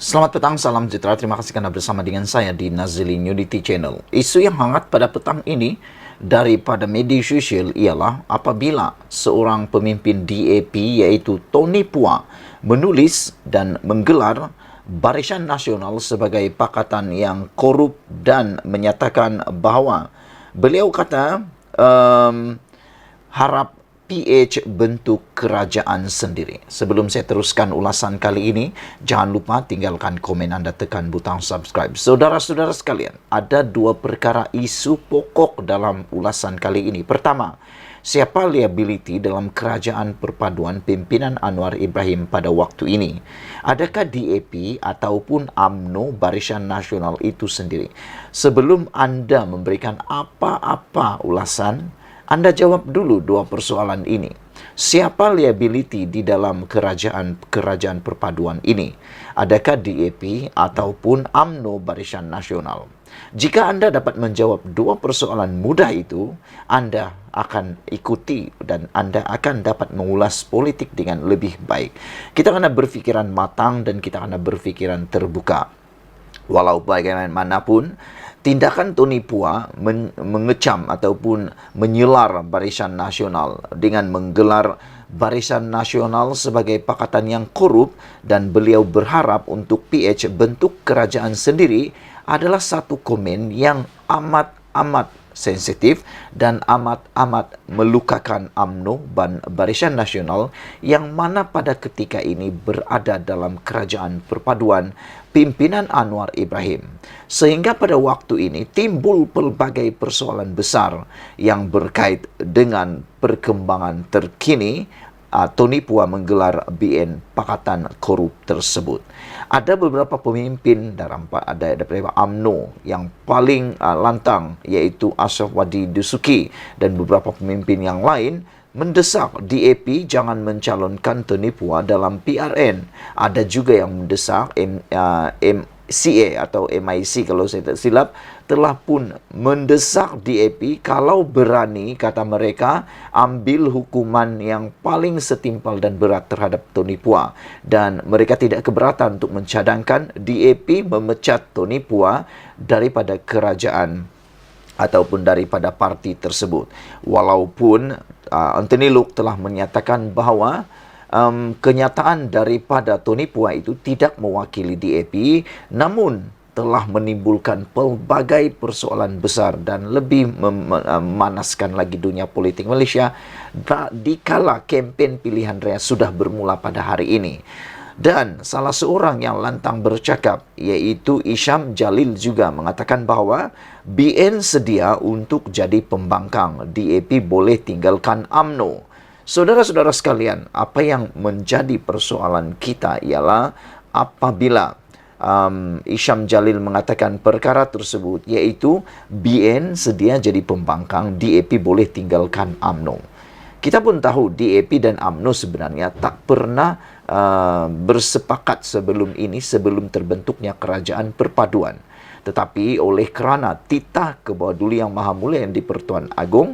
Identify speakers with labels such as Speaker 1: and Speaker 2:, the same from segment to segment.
Speaker 1: Selamat petang, salam sejahtera. Terima kasih karena bersama dengan saya di Nazili Nudity Channel. Isu yang hangat pada petang ini daripada media sosial ialah apabila seorang pemimpin DAP iaitu Tony Pua menulis dan menggelar Barisan Nasional sebagai pakatan yang korup dan menyatakan bahawa beliau kata harap PH bentuk kerajaan sendiri. Sebelum saya teruskan ulasan kali ini, jangan lupa tinggalkan komen anda, tekan butang subscribe. Saudara-saudara sekalian, ada dua perkara isu pokok dalam ulasan kali ini. Pertama, siapa liability dalam kerajaan perpaduan pimpinan Anwar Ibrahim pada waktu ini? Adakah DAP ataupun UMNO Barisan Nasional itu sendiri? Sebelum anda memberikan apa-apa ulasan, anda jawab dulu dua persoalan ini. Siapa liability di dalam kerajaan perpaduan ini? Adakah DAP ataupun UMNO Barisan Nasional? Jika anda dapat menjawab dua persoalan mudah itu, anda akan ikuti dan anda akan dapat mengulas politik dengan lebih baik. Kita akan berfikiran matang dan kita akan berfikiran terbuka. Walau bagaimanapun, tindakan Tony Pua mengecam ataupun menyelar Barisan Nasional dengan menggelar Barisan Nasional sebagai pakatan yang korup dan beliau berharap untuk PH bentuk kerajaan sendiri adalah satu komen yang amat sensitif dan amat melukakan UMNO dan Barisan Nasional yang mana pada ketika ini berada dalam kerajaan perpaduan pimpinan Anwar Ibrahim. Sehingga pada waktu ini timbul pelbagai persoalan besar yang berkait dengan perkembangan terkini Tony Pua menggelar BN Pakatan Korup tersebut. Ada beberapa pemimpin daripada UMNO yang paling lantang iaitu Ashraf Wadi Dusuki dan beberapa pemimpin yang lain mendesak DAP jangan mencalonkan Tony Pua dalam PRN. Ada juga yang mendesak MCA atau MIC kalau saya tak silap telah pun mendesak DAP kalau berani, kata mereka, ambil hukuman yang paling setimpal dan berat terhadap Tony Pua. Dan mereka tidak keberatan untuk mencadangkan DAP memecat Tony Pua daripada kerajaan ataupun daripada parti tersebut. Walaupun Anthony Luke telah menyatakan bahawa kenyataan daripada Tony Pua itu tidak mewakili DAP, namun telah menimbulkan pelbagai persoalan besar dan lebih memanaskan lagi dunia politik Malaysia dikala kempen pilihan raya sudah bermula pada hari ini. Dan salah seorang yang lantang bercakap iaitu Isham Jalil juga mengatakan bahawa BN sedia untuk jadi pembangkang. DAP boleh tinggalkan UMNO. Saudara-saudara sekalian, apa yang menjadi persoalan kita ialah apabila Isham Jalil mengatakan perkara tersebut iaitu BN sedia jadi pembangkang, DAP boleh tinggalkan UMNO. Kita pun tahu DAP dan UMNO sebenarnya tak pernah bersepakat sebelum terbentuknya kerajaan perpaduan. Tetapi oleh kerana titah ke bawah Duli Yang Maha Mulia yang di-Pertuan Agong,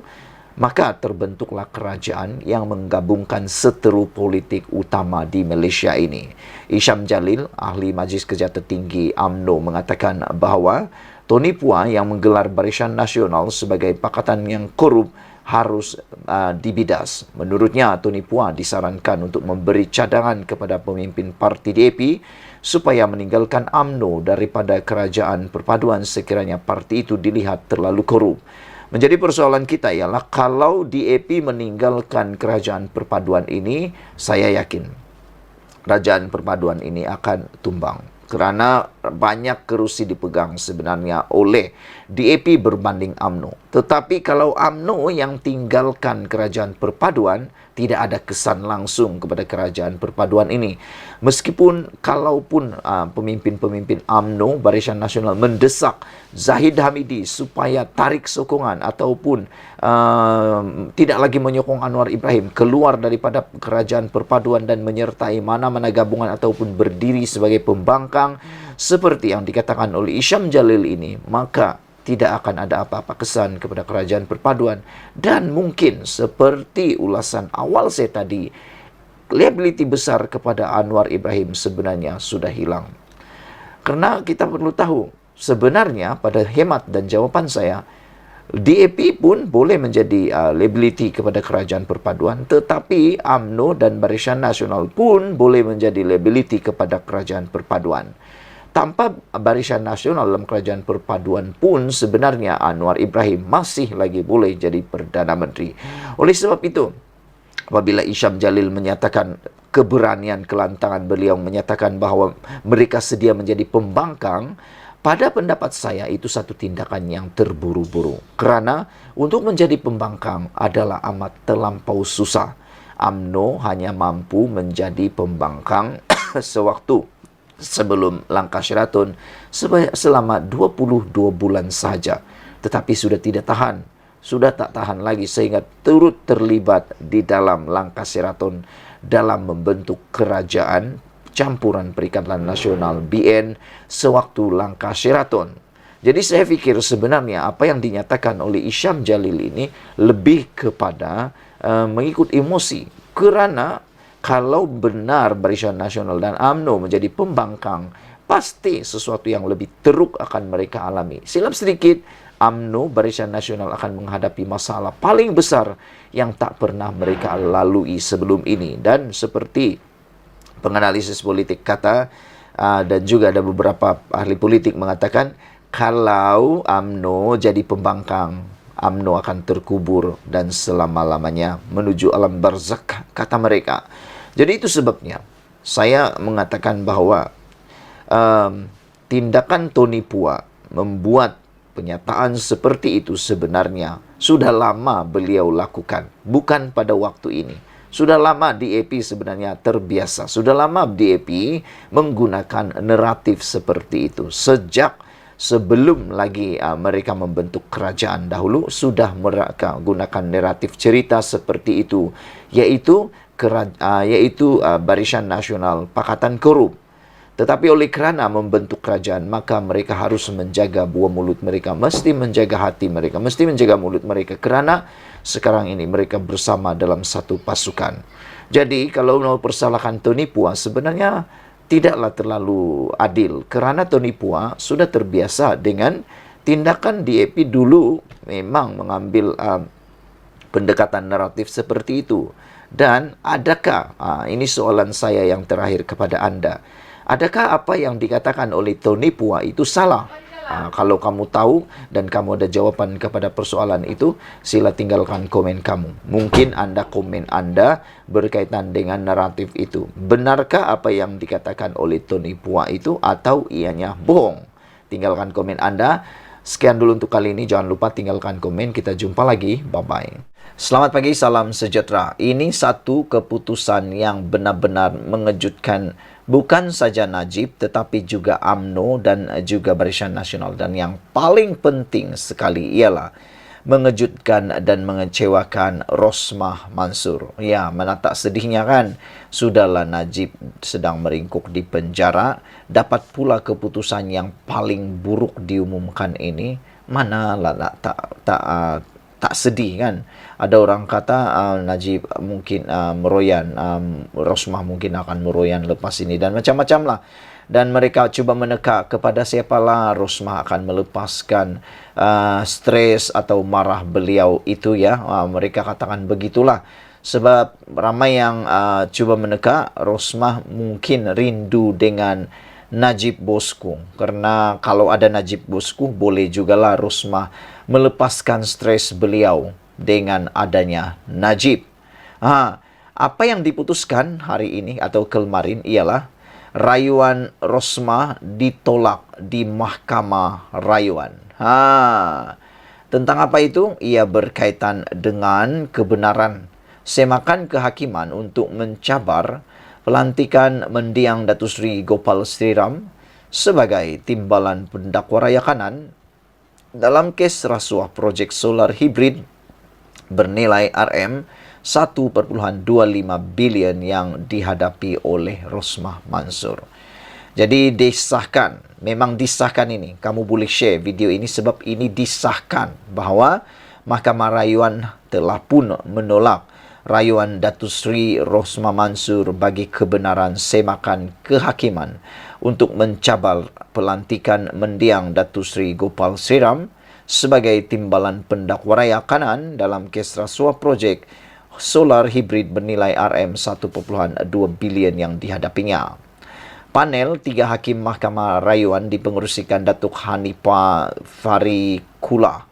Speaker 1: maka terbentuklah kerajaan yang menggabungkan seteru politik utama di Malaysia ini. Isham Jalil, ahli Majlis Kerja Tertinggi UMNO, mengatakan bahawa Tony Pua yang menggelar Barisan Nasional sebagai pakatan yang korup harus dibidas. Menurutnya, Tony Pua disarankan untuk memberi cadangan kepada pemimpin parti DAP supaya meninggalkan UMNO daripada kerajaan perpaduan sekiranya parti itu dilihat terlalu korup. Menjadi persoalan kita ialah kalau DAP meninggalkan kerajaan perpaduan ini, saya yakin kerajaan perpaduan ini akan tumbang. Kerana banyak kerusi dipegang sebenarnya oleh DAP berbanding UMNO. Tetapi kalau UMNO yang tinggalkan kerajaan perpaduan, tidak ada kesan langsung kepada kerajaan perpaduan ini. Meskipun kalaupun pemimpin-pemimpin UMNO Barisan Nasional mendesak Zahid Hamidi supaya tarik sokongan ataupun tidak lagi menyokong Anwar Ibrahim keluar daripada kerajaan perpaduan dan menyertai mana-mana gabungan ataupun berdiri sebagai pembangkang seperti yang dikatakan oleh Isham Jalil ini, maka tidak akan ada apa-apa kesan kepada kerajaan perpaduan. Dan mungkin seperti ulasan awal saya tadi, liability besar kepada Anwar Ibrahim sebenarnya sudah hilang. Karena kita perlu tahu, sebenarnya pada hemat dan jawaban saya, DAP pun boleh menjadi liability kepada kerajaan perpaduan, tetapi UMNO dan Barisan Nasional pun boleh menjadi liability kepada kerajaan perpaduan. Tanpa Barisan Nasional dalam kerajaan perpaduan pun sebenarnya Anwar Ibrahim masih lagi boleh jadi Perdana Menteri. Oleh sebab itu, apabila Isham Jalil menyatakan keberanian kelantangan beliau menyatakan bahawa mereka sedia menjadi pembangkang, pada pendapat saya itu satu tindakan yang terburu-buru. Kerana untuk menjadi pembangkang adalah amat terlampau susah. UMNO hanya mampu menjadi pembangkang sewaktu sebelum langkah Sheraton selama 22 bulan saja. Tetapi sudah tidak tahan. Sudah tak tahan lagi sehingga turut terlibat di dalam langkah Sheraton dalam membentuk kerajaan campuran Perikatan Nasional BN sewaktu langkah Sheraton. Jadi saya fikir sebenarnya apa yang dinyatakan oleh Isham Jalil ini lebih kepada mengikut emosi. Kerana kalau benar Barisan Nasional dan UMNO menjadi pembangkang, pasti sesuatu yang lebih teruk akan mereka alami. Silap sedikit, UMNO, Barisan Nasional akan menghadapi masalah paling besar yang tak pernah mereka lalui sebelum ini. Dan seperti penganalisis politik kata dan juga ada beberapa ahli politik mengatakan kalau UMNO jadi pembangkang, UMNO akan terkubur dan selama-lamanya menuju alam barzakh, kata mereka. Jadi itu sebabnya saya mengatakan bahawa tindakan Tony Pua membuat penyataan seperti itu sebenarnya sudah lama beliau lakukan, bukan pada waktu ini. Sudah lama DAP sebenarnya terbiasa. Sudah lama DAP menggunakan naratif seperti itu. Sejak sebelum lagi mereka membentuk kerajaan dahulu, sudah mereka gunakan naratif cerita seperti itu. Yaitu Barisan Nasional Pakatan Korup. Tetapi oleh kerana membentuk kerajaan, maka mereka harus menjaga buah mulut mereka. Mesti menjaga hati mereka. Mesti menjaga mulut mereka. Kerana sekarang ini mereka bersama dalam satu pasukan. Jadi kalau mau persalahkan Tony Pua sebenarnya tidaklah terlalu adil. Kerana Tony Pua sudah terbiasa dengan tindakan DAP dulu memang mengambil pendekatan naratif seperti itu. Dan adakah, ini soalan saya yang terakhir kepada anda, adakah apa yang dikatakan oleh Tony Pua itu salah? Kalau kamu tahu dan kamu ada jawaban kepada persoalan itu, sila tinggalkan komen kamu. Mungkin anda komen anda berkaitan dengan naratif itu. Benarkah apa yang dikatakan oleh Tony Pua itu atau ianya bohong? Tinggalkan komen anda. Sekian dulu untuk kali ini. Jangan lupa tinggalkan komen. Kita jumpa lagi. Bye-bye. Selamat pagi, salam sejahtera. Ini satu keputusan yang benar-benar mengejutkan bukan saja Najib tetapi juga UMNO dan juga Barisan Nasional. Dan yang paling penting sekali ialah mengejutkan dan mengecewakan Rosmah Mansur. Ya, mana tak sedihnya kan? Sudahlah Najib sedang meringkuk di penjara, dapat pula keputusan yang paling buruk diumumkan ini. Manalah tak sedih kan? Ada orang kata Najib mungkin meroyan, Rosmah mungkin akan meroyan lepas ini dan macam-macam lah. Dan mereka cuba meneka kepada siapalah Rosmah akan melepaskan stres atau marah beliau itu ya. Mereka katakan begitulah. Sebab ramai yang cuba meneka Rosmah mungkin rindu dengan Najib bosku. Karena kalau ada Najib bosku, boleh jugalah Rosmah melepaskan stres beliau dengan adanya Najib. Apa yang diputuskan hari ini atau kemarin ialah rayuan Rosmah ditolak di Mahkamah Rayuan. Tentang apa itu? Ia berkaitan dengan kebenaran semakan kehakiman untuk mencabar pelantikan mendiang Datuk Seri Gopal Sriram sebagai timbalan pendakwa raya kanan dalam kes rasuah projek solar hibrid bernilai RM1.25 bilion yang dihadapi oleh Rosmah Mansur. Jadi disahkan, memang disahkan ini. Kamu boleh share video ini sebab ini disahkan bahawa Mahkamah Rayuan telah pun menolak rayuan Datuk Seri Rosmah Mansur bagi kebenaran semakan kehakiman untuk mencabar pelantikan mendiang Datuk Seri Gopal Sriram sebagai timbalan pendakwa raya kanan dalam kes rasuah projek solar hibrid bernilai RM1.2 bilion yang dihadapinya. Panel 3 Hakim Mahkamah Rayuan dipengerusikan Datuk Hanifah Farikula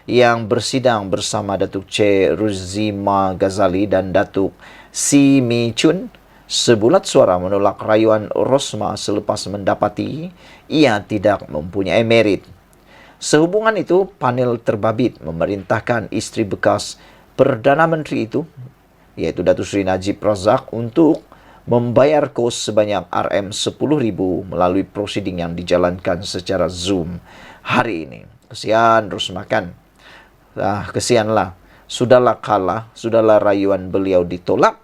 Speaker 1: yang bersidang bersama Datuk C. Ruzima Ghazali dan Datuk Si Mi Chun sebulat suara menolak rayuan Rosmah selepas mendapati ia tidak mempunyai merit. Sehubungan itu, panel terbabit memerintahkan isteri bekas Perdana Menteri itu, iaitu Datuk Seri Najib Razak, untuk membayar kos sebanyak RM10,000 melalui prosiding yang dijalankan secara Zoom hari ini. Kesian Rosmah kan? Kesianlah. Sudahlah kalah, sudahlah rayuan beliau ditolak,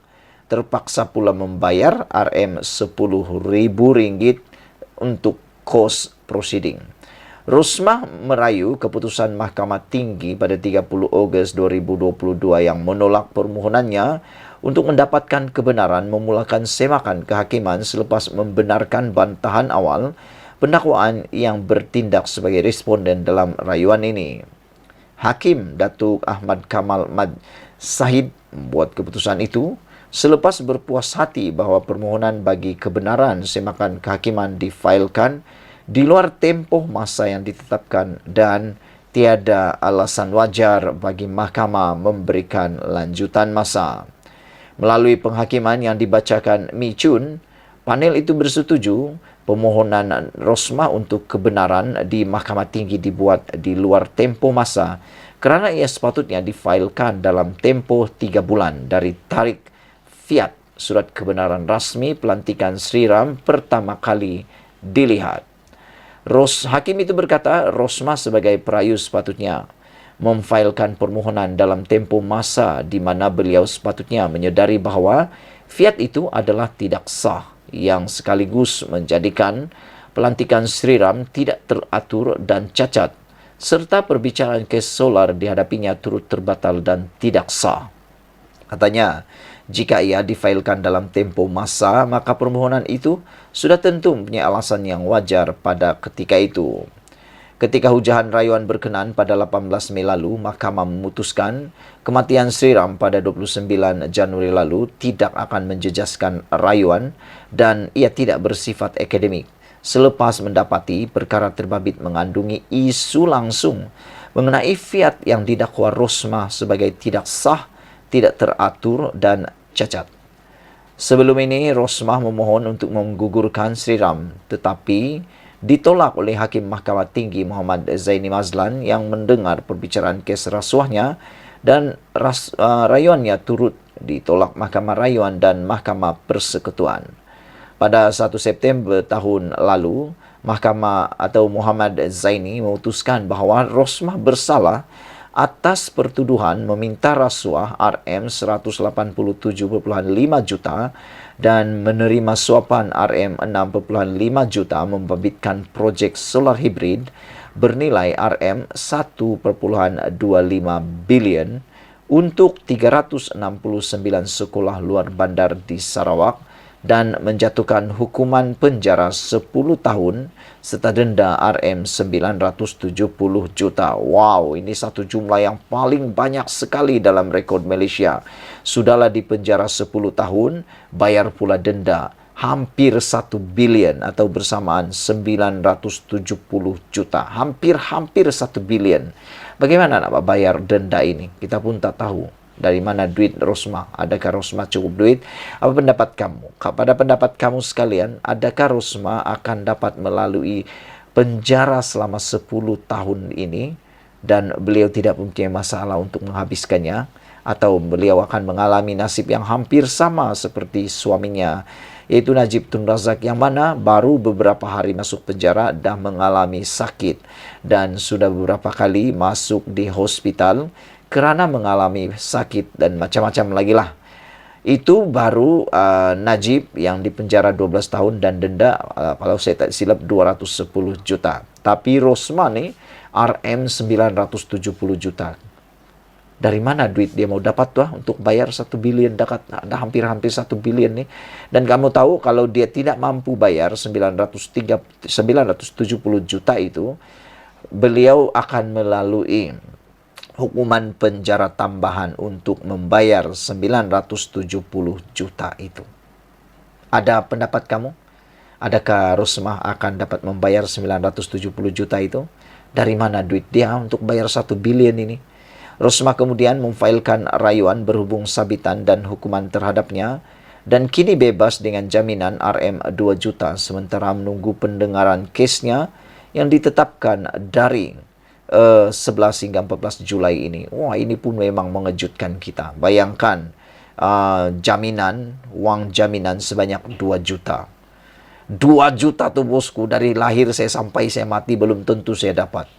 Speaker 1: terpaksa pula membayar RM10,000 untuk kos prosiding. Rosmah merayu keputusan Mahkamah Tinggi pada 30 Ogos 2022 yang menolak permohonannya untuk mendapatkan kebenaran memulakan semakan kehakiman selepas membenarkan bantahan awal pendakwaan yang bertindak sebagai responden dalam rayuan ini. Hakim Datuk Ahmad Kamal Mad Sahid membuat keputusan itu selepas berpuas hati bahawa permohonan bagi kebenaran semakan kehakiman difailkan di luar tempoh masa yang ditetapkan dan tiada alasan wajar bagi mahkamah memberikan lanjutan masa. Melalui penghakiman yang dibacakan Mi Chun, panel itu bersetuju permohonan Rosmah untuk kebenaran di Mahkamah Tinggi dibuat di luar tempoh masa kerana ia sepatutnya difailkan dalam tempoh 3 bulan dari tarikh fiat surat kebenaran rasmi pelantikan Sriram pertama kali dilihat. Hakim itu berkata Rosmah sebagai perayu sepatutnya memfailkan permohonan dalam tempoh masa di mana beliau sepatutnya menyedari bahawa fiat itu adalah tidak sah yang sekaligus menjadikan pelantikan Sriram tidak teratur dan cacat serta perbicaraan kes solar dihadapinya turut terbatal dan tidak sah. Katanya, jika ia difailkan dalam tempoh masa, maka permohonan itu sudah tentu mempunyai alasan yang wajar pada ketika itu. Ketika hujahan rayuan berkenan pada 18 Mei lalu, Mahkamah memutuskan kematian Sriram pada 29 Januari lalu tidak akan menjejaskan rayuan dan ia tidak bersifat akademik selepas mendapati perkara terbabit mengandungi isu langsung mengenai fiat yang didakwa Rosmah sebagai tidak sah, tidak teratur dan cacat. Sebelum ini, Rosmah memohon untuk menggugurkan Sriram tetapi ditolak oleh Hakim Mahkamah Tinggi Muhammad Zaini Mazlan yang mendengar perbicaraan kes rasuahnya dan rayuannya turut ditolak Mahkamah Rayuan dan Mahkamah Persekutuan. Pada 1 September tahun lalu, Mahkamah atau Muhammad Zaini memutuskan bahawa Rosmah bersalah atas pertuduhan meminta rasuah RM187.5 juta dan menerima suapan RM6.5 juta membabitkan projek solar hibrid bernilai RM1.25 bilion untuk 369 sekolah luar bandar di Sarawak dan menjatuhkan hukuman penjara 10 tahun serta denda RM970 juta. Wow, ini satu jumlah yang paling banyak sekali dalam rekod Malaysia. Sudahlah dipenjara 10 tahun, bayar pula denda hampir 1 bilion atau bersamaan 970 juta. Hampir 1 bilion. Bagaimana nak bayar denda ini? Kita pun tak tahu. Dari mana duit Rosmah? Adakah Rosmah cukup duit? Apa pendapat kamu? Pada pendapat kamu sekalian, adakah Rosmah akan dapat melalui penjara selama 10 tahun ini dan beliau tidak mempunyai masalah untuk menghabiskannya? Atau beliau akan mengalami nasib yang hampir sama seperti suaminya, yaitu Najib Tun Razak yang mana baru beberapa hari masuk penjara dah mengalami sakit dan sudah beberapa kali masuk di hospital kerana mengalami sakit dan macam-macam lagi lah. Itu baru Najib yang dipenjara 12 tahun dan denda kalau saya tak silap 210 juta. Tapi Rosmah ni RM970 juta. Dari mana duit dia mau dapat tuh untuk bayar 1 bilion, ada hampir-hampir 1 bilion nih. Dan kamu tahu kalau dia tidak mampu bayar 970 juta itu, beliau akan melalui hukuman penjara tambahan untuk membayar 970 juta itu. Ada pendapat kamu? Adakah Rosmah akan dapat membayar 970 juta itu? Dari mana duit dia untuk bayar 1 bilion ini? Rosmah kemudian memfailkan rayuan berhubung sabitan dan hukuman terhadapnya dan kini bebas dengan jaminan RM 2 juta sementara menunggu pendengaran kesnya yang ditetapkan dari 11 hingga 14 Julai ini. Wah, ini pun memang mengejutkan kita. Bayangkan uang jaminan sebanyak 2 juta. 2 juta tuh bosku, dari lahir saya sampai saya mati belum tentu saya dapat.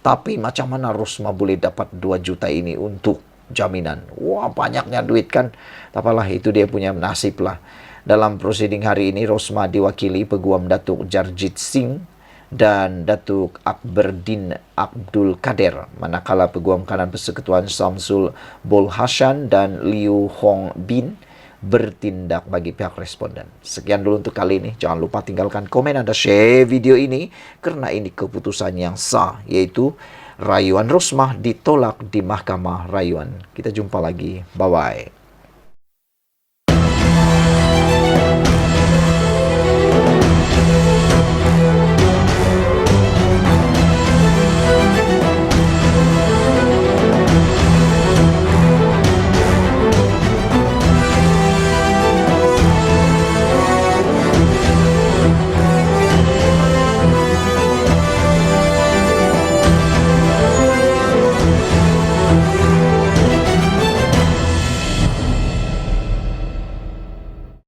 Speaker 1: Tapi macam mana Rosmah boleh dapat 2 juta ini untuk jaminan? Wah, banyaknya duit kan. Apalah, itu dia punya nasib lah. Dalam prosiding hari ini, Rosmah diwakili Peguam Datuk Jarjit Singh dan Datuk Akberdin Abdul Kader. Manakala Peguam Kanan Persekutuan Samsul Bol Hassan dan Liu Hong Bin bertindak bagi pihak responden. Sekian dulu untuk kali ini. Jangan lupa tinggalkan komen Anda, share video ini karena ini keputusan yang sah, yaitu rayuan Rosmah ditolak di Mahkamah Rayuan. Kita jumpa lagi. Bye-bye.